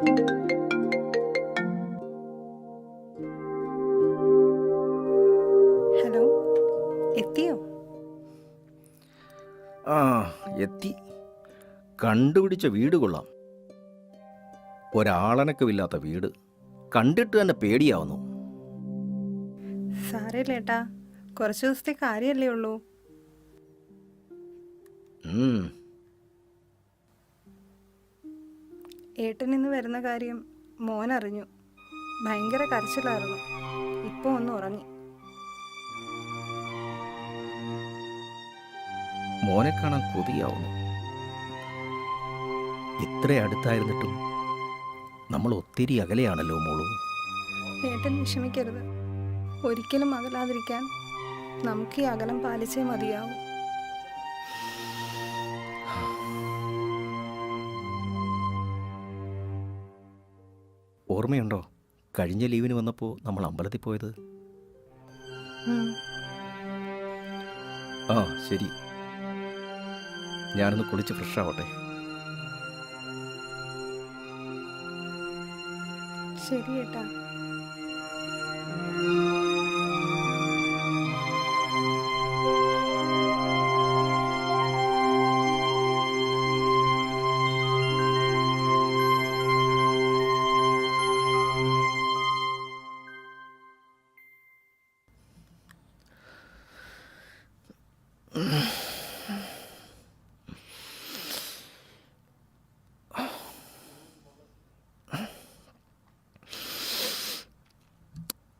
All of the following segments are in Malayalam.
ഹലോ, എത്തിയോ? ആ, എത്തി. കണ്ടുപിടിച്ച വീട് കൊള്ളാം. ഒരാളനക്കമില്ലാത്ത വീട് കണ്ടിട്ട് തന്നെ പേടിയാവുന്നു. സാരമില്ല ഏട്ടാ, കുറച്ച് ദിവസത്തെ കാര്യമല്ലേ ഉള്ളൂ. ഉം, ഏട്ടൻ ഇന്ന് വരുന്ന കാര്യം മോൻ അറിഞ്ഞു. ഭയങ്കര കരച്ചിലായിരുന്നു. ഇപ്പോൾ ഒന്ന് ഉറങ്ങി. മോനെ കാണാൻ കൊതിയാവുന്നു. ഇത്ര അടുത്തായിരുന്നിട്ടും നമ്മൾ ഒത്തിരി അകലെയാണല്ലോ മോളൂ. ഏട്ടൻ വിഷമിക്കരുത്. ഒരിക്കലും അകലാതിരിക്കാൻ നമുക്ക് ഈ അകലം പാലിച്ചേ മതിയാവും. ഓർമ്മയുണ്ടോ കഴിഞ്ഞ ലീവിന് വന്നപ്പോൾ നമ്മൾ അമ്പലത്തിൽ പോയത്? ആ ശരി, ഞാനൊന്ന് കുളിച്ച് ഫ്രഷാവട്ടെ. ശരി ഏട്ടാ.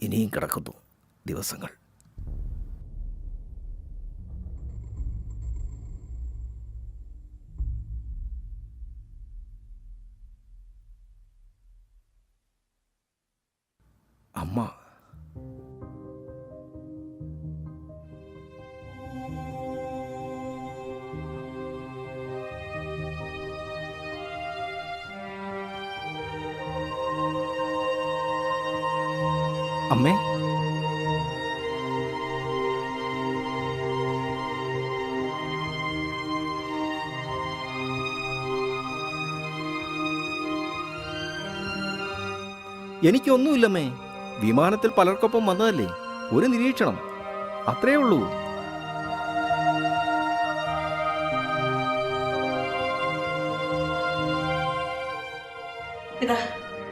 ഇനിയും കിടക്കുന്നു ദിവസങ്ങൾ. അമ്മ അമ്മേ, എനിക്കൊന്നുമില്ലമ്മേ. വിമാനത്തിൽ പലർക്കൊപ്പം വന്നതല്ലേ, ഒരു നിരീക്ഷണം, അത്രേ ഉള്ളൂ.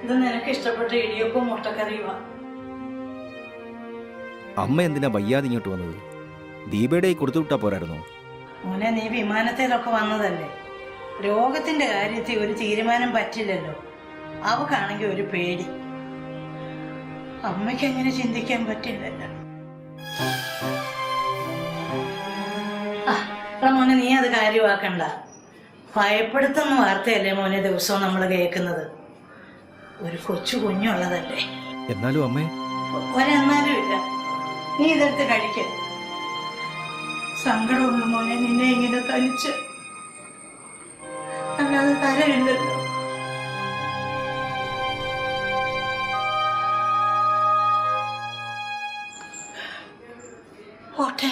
ഇത് നിനക്ക് ഇഷ്ടപ്പെട്ട ഇടിയപ്പവും മുട്ടക്കറിയുമാ. അമ്മ എന്തിനാ വയ്യാതെ ഇങ്ങോട്ട് വന്നത്? ദീപയുടെ കൊടുത്തു വിട്ടാ പോരായിരുന്നോ? മോനെ, നീ വിമാനത്തിലൊക്കെ വന്നതല്ലേ, രോഗത്തിന്റെ കാര്യത്തിൽ ഒരു തീരുമാനം പറ്റില്ലല്ലോ. അവക്കാണെങ്കിൽ ഒരു പേടി. അമ്മയ്ക്ക് അങ്ങനെ ചിന്തിക്കാൻ പറ്റില്ലല്ലോ. മോനെ, നീ അത് കാര്യമാക്കണ്ട. ഭയപ്പെടുത്തുന്ന വാർത്തയല്ലേ മോനെ ദിവസവും നമ്മൾ കേൾക്കുന്നത്. ഒരു കൊച്ചു കുഞ്ഞുള്ളതല്ലേ. എന്നാലും അമ്മേ, ഒരെന്നാലും ഇല്ല. നീ ഇതെടുത്ത് കഴിക്ക. സങ്കടമുള്ള മോനെ നിന്നെ ഇങ്ങനെ തനിച്ച്, അല്ലാതെ തരമില്ലല്ലോ. ഓട്ടെ.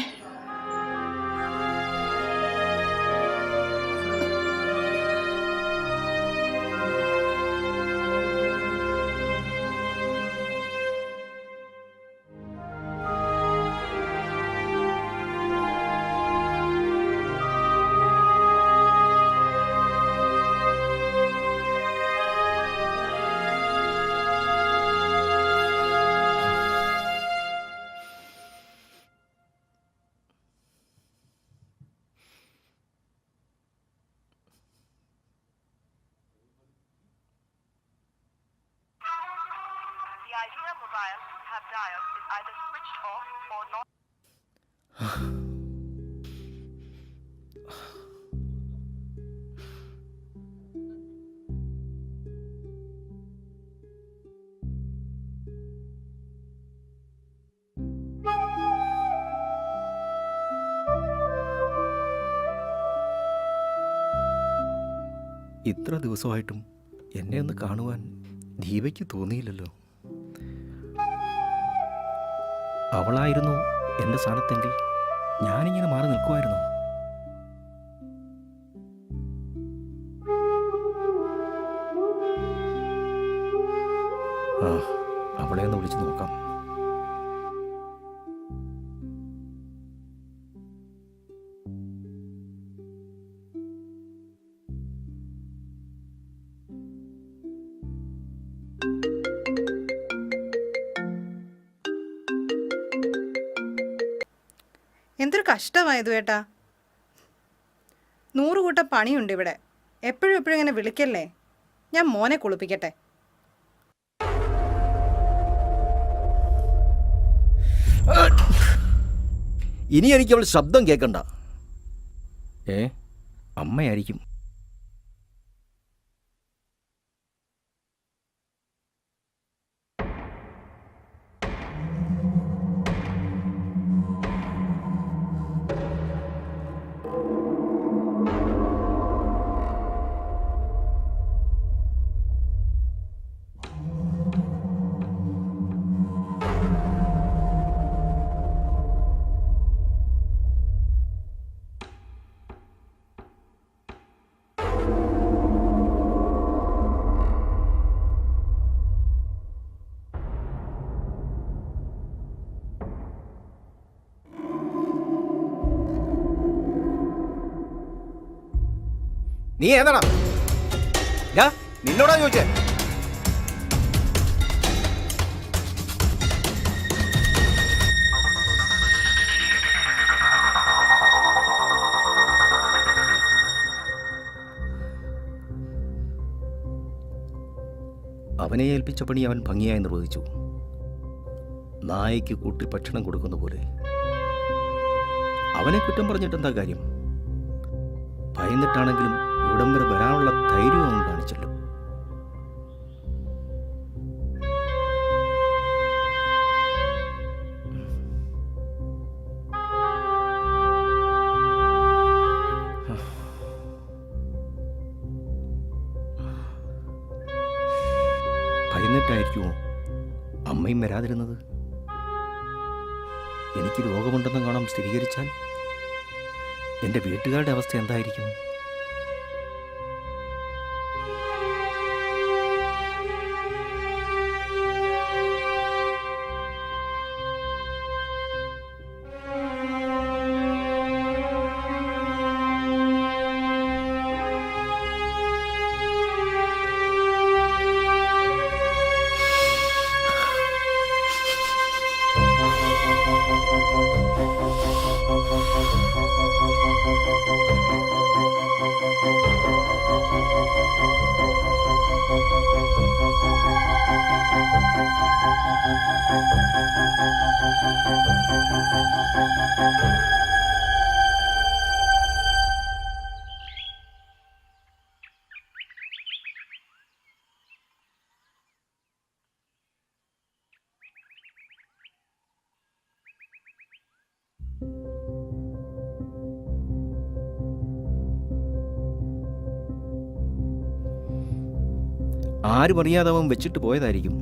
idea mobile have dialed is either switched off or not. ഇത്ര ദിവസമായിട്ടും എന്നെ ഒന്ന് കാണുവാൻ ദീപയ്ക്ക് തോന്നിയില്ലല്ലോ. അവളായിരുന്നു എൻ്റെ സ്ഥാനത്തെങ്കിൽ ഞാനിങ്ങനെ മാറി നിൽക്കുമായിരുന്നു. ആ, അവളെ ഒന്ന് വിളിച്ച് നോക്കാം. എന്തൊരു കഷ്ടമായത് ഏട്ടാ. 100 കൂട്ടം പണിയുണ്ട് ഇവിടെ. എപ്പോഴും ഇങ്ങനെ വിളിക്കല്ലേ. ഞാൻ മോനെ കുളിപ്പിക്കട്ടെ. ഇനി എനിക്ക് അവൾ ശബ്ദം കേൾക്കണ്ട. അമ്മയായിരിക്കും. നീ ഏതാടാ? നിന്നോടാ ചോദിച്ചേ? അവനെ ഏൽപ്പിച്ച പണി അവൻ ഭംഗിയായി നിർവഹിച്ചു. നായയ്ക്ക് കൂട്ടി ഭക്ഷണം കൊടുക്കുന്ന പോലെ. അവനെ കുറ്റം പറഞ്ഞിട്ടെന്താ കാര്യം? ഭയന്നിട്ടാണെങ്കിലും ഇവിടം വരെ വരാനുള്ള ധൈര്യം അവൻ കാണിച്ചല്ലോ. ഭയന്നിട്ടായിരിക്കുമോ അമ്മയും വരാതിരുന്നത്? എനിക്ക് രോഗമുണ്ടെന്ന് കാണാൻ സ്ഥിരീകരിച്ചാൽ എൻ്റെ വീട്ടുകാരുടെ അവസ്ഥ എന്തായിരിക്കും? ആരും അറിയാതെ അവൻ വെച്ചിട്ട് പോയതായിരിക്കും.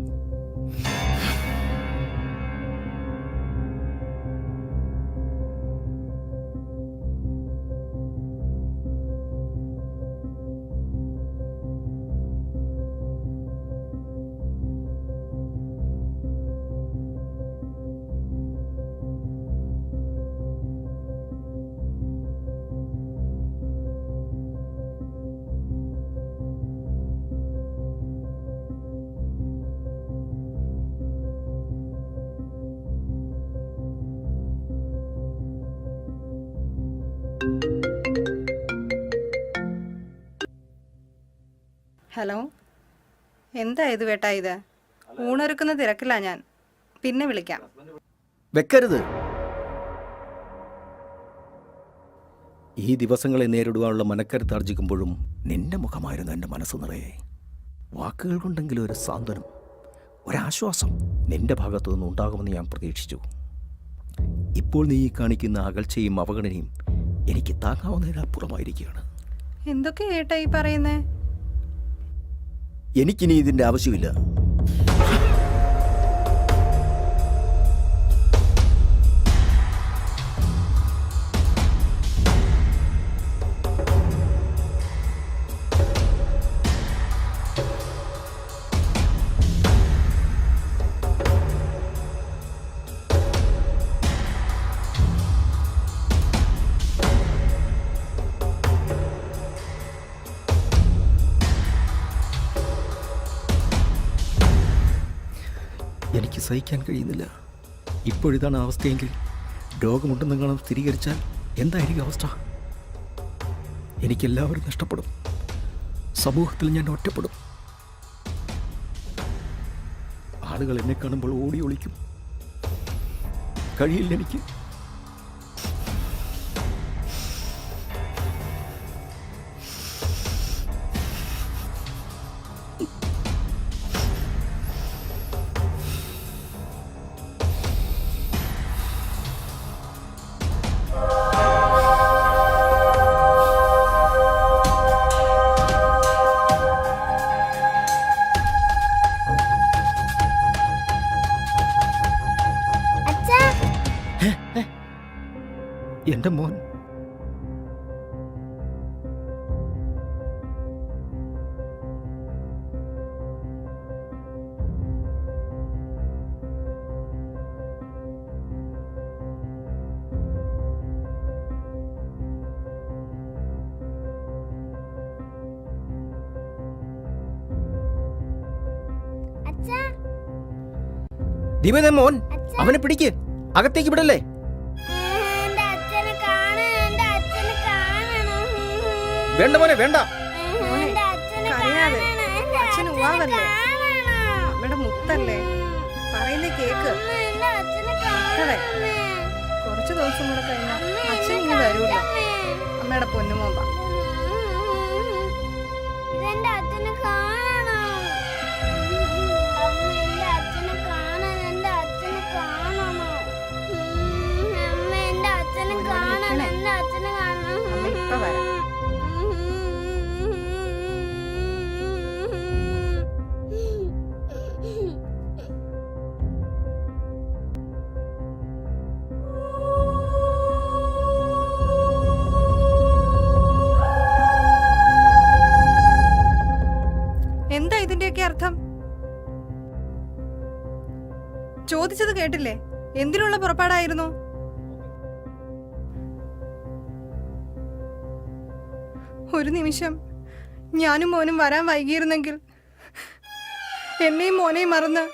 ഹലോ, എന്താ ഇത് വേട്ടാ? ഇത് ഊണൊരുക്കുന്ന തിരക്കില്ല ഞാൻ. പിന്നെ വിളിക്കാം. വെക്കരുത്. ഈ ദിവസങ്ങളെ നേരിടുവാനുള്ള മനക്കരുത്ത് ആർജിക്കുമ്പോഴും നിന്റെ മുഖമായിരുന്നു എൻ്റെ മനസ്സ് നിറയെ. വാക്കുകൾ കൊണ്ടെങ്കിലും ഒരു സാന്ത്വനം, ഒരാശ്വാസം നിന്റെ ഭാഗത്തു നിന്ന് ഉണ്ടാകുമെന്ന് ഞാൻ പ്രതീക്ഷിച്ചു. ഇപ്പോൾ നീ കാണിക്കുന്ന അകൽച്ചയും അവഗണനയും എനിക്ക് താങ്ങാവുന്നതിനപ്പുറമായിരിക്കുകയാണ്. എന്തൊക്കെ ഏട്ടാ ഈ പറയുന്നേ? എനിക്കിനി ഇതിൻ്റെ ആവശ്യമില്ല. എനിക്ക് സഹിക്കാൻ കഴിയുന്നില്ല. ഇപ്പോഴിതാണ് അവസ്ഥയെങ്കിൽ രോഗമുണ്ടെന്നെങ്ങാനും സ്ഥിരീകരിച്ചാൽ എന്തായിരിക്കും അവസ്ഥ? എനിക്കെല്ലാവരും നഷ്ടപ്പെടും. സമൂഹത്തിൽ ഞാൻ ഒറ്റപ്പെടും. ആളുകൾ എന്നെ കാണുമ്പോൾ ഓടി ഒളിക്കും. കഴിയില്ല എനിക്ക്. എന്റെ മോൻ ദീപേ, മോൻ അവനെ പിടിക്ക്, അകത്തേക്ക് വിടല്ലേ. വേണ്ട മോനെ, വേണ്ട. കരയാതെ, അച്ഛൻ ഉവാവല്ലേ, അമ്മയുടെ മുത്തല്ലേ, പറയുന്നേ കേക്ക്. മക്കളെ, കുറച്ചു ദിവസം കൂടെ കഴിഞ്ഞാൽ അച്ഛൻ ഇനി വരൂല. അമ്മയുടെ പൊന്നുമോമ്പ. അമ്മ ഇപ്പൊ വരാം. എന്താ ഇതിന്റെയൊക്കെ അർത്ഥം? ചോദിച്ചത് കേട്ടില്ലേ? എന്തിനുള്ള പുറപ്പാടായിരുന്നു? ഒരു നിമിഷം ഞാനും മോനും വരാൻ വൈകിയിരുന്നെങ്കിൽ, എന്നെയും മോനെയും മറന്ന്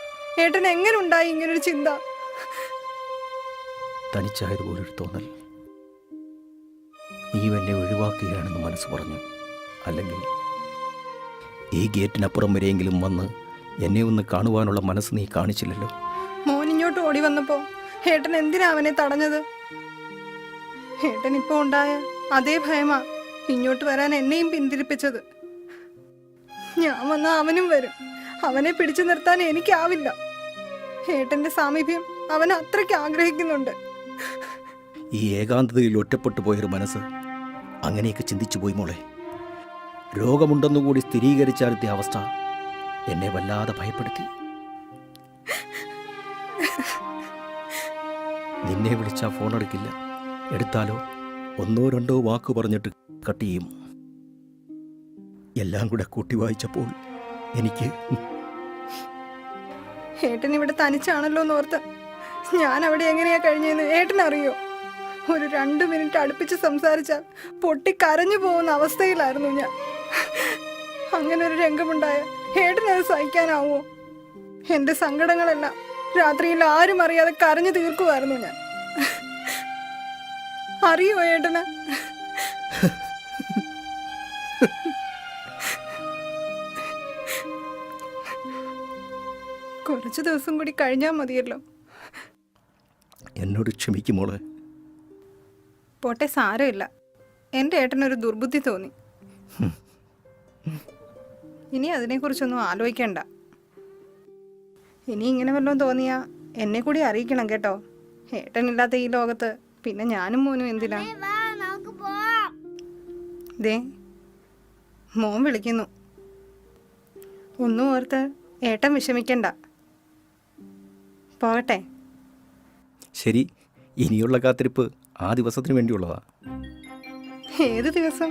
ഏട്ടൻ എങ്ങനെ ഉണ്ടായി ഇങ്ങനൊരു ചിന്ത? തനിച്ചായതുപോലൊരു തോന്നൽ. നീ എന്നെ ഒഴിവാക്കുകയാണെന്ന് മനസ്സ് പറഞ്ഞു. അല്ലെങ്കിൽ ഈ ഗേറ്റിനപ്പുറം വരെയെങ്കിലും വന്ന് എന്നെ ഒന്ന് കാണുവാനുള്ള മനസ്സ് നീ കാണിച്ചില്ലല്ലോ. മോൻ ഇങ്ങോട്ട് ഓടി വന്നപ്പോ ഏട്ടൻ എന്തിനാ അവനെ തടഞ്ഞത്? ഏട്ടൻ ഇപ്പൊ ഉണ്ടായ അതേ ഭയമാ ഇങ്ങോട്ട് വരാൻ എന്നെയും പിന്തിരിപ്പിച്ചത്. ഞാൻ വന്ന അവനും വരും. അവനെ പിടിച്ചു നിർത്താൻ എനിക്കാവില്ല. ഏട്ടന്റെ സാമീപ്യം അവൻ അത്രയ്ക്ക് ആഗ്രഹിക്കുന്നുണ്ട്. ഈ ഏകാന്തതയിൽ ഒറ്റപ്പെട്ടു പോയൊരു മനസ്സ് അങ്ങനെയൊക്കെ ചിന്തിച്ചു പോയി മോളെ. രോഗമുണ്ടെന്നുകൂടി സ്ഥിരീകരിച്ചാലത്തെ അവസ്ഥ എന്നെ വല്ലാതെ ഭയപ്പെടുത്തി. നിന്നെ വിളിച്ചാൽ ഫോൺ എടുക്കില്ല. എടുത്താലോ ഒന്നോ രണ്ടോ വാക്ക് പറഞ്ഞിട്ട് കട്ട് ചെയ്യും. എല്ലാം കൂടെ കൂട്ടി വായിച്ചപ്പോൾ എനിക്ക് ഏട്ടൻ ഇവിടെ തനിച്ചാണല്ലോ എന്നോർത്ത് ഞാൻ അവിടെ എങ്ങനെയാ കഴിഞ്ഞെന്ന് ഏട്ടനറിയോ? ഒരു 2 മിനിറ്റ് അടുപ്പിച്ച് സംസാരിച്ചാൽ പൊട്ടിക്കരഞ്ഞു പോകുന്ന അവസ്ഥയിലായിരുന്നു ഞാൻ. അങ്ങനെ ഒരു രംഗമുണ്ടായ ഏട്ടനത് സഹിക്കാനാവോ? എന്റെ സങ്കടങ്ങളെല്ലാം രാത്രിയിൽ ആരും അറിയാതെ കരഞ്ഞു തീർക്കുമായിരുന്നു ഞാൻ. അറിയോ ഏട്ടന്? കുറച്ചു ദിവസം കൂടി കഴിഞ്ഞാൽ മതിയല്ലോ. എന്നോട് ക്ഷമിക്കുമോളെ. പോട്ടെ, സാരമില്ല. എൻ്റെ ഏട്ടനൊരു ദുർബുദ്ധി തോന്നി. ഇനി അതിനെക്കുറിച്ചൊന്നും ആലോചിക്കണ്ട. ഇനി ഇങ്ങനെ വല്ലതും തോന്നിയാ എന്നെ കൂടി അറിയിക്കണം കേട്ടോ. ഏട്ടനില്ലാത്ത ഈ ലോകത്ത് പിന്നെ ഞാനും മോനും എന്തിനാ? ദേ, മോൻ വിളിക്കുന്നു. ഒന്നും ഓർത്ത് ഏട്ടൻ വിഷമിക്കണ്ട. പോകട്ടെ. ശരി, ഇനിയുള്ള കാത്തിരിപ്പ് ആ ദിവസത്തിന് വേണ്ടിയുള്ളതാ. ഏത് ദിവസം?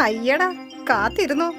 അയ്യടാ, കാത്തിരുന്നോ.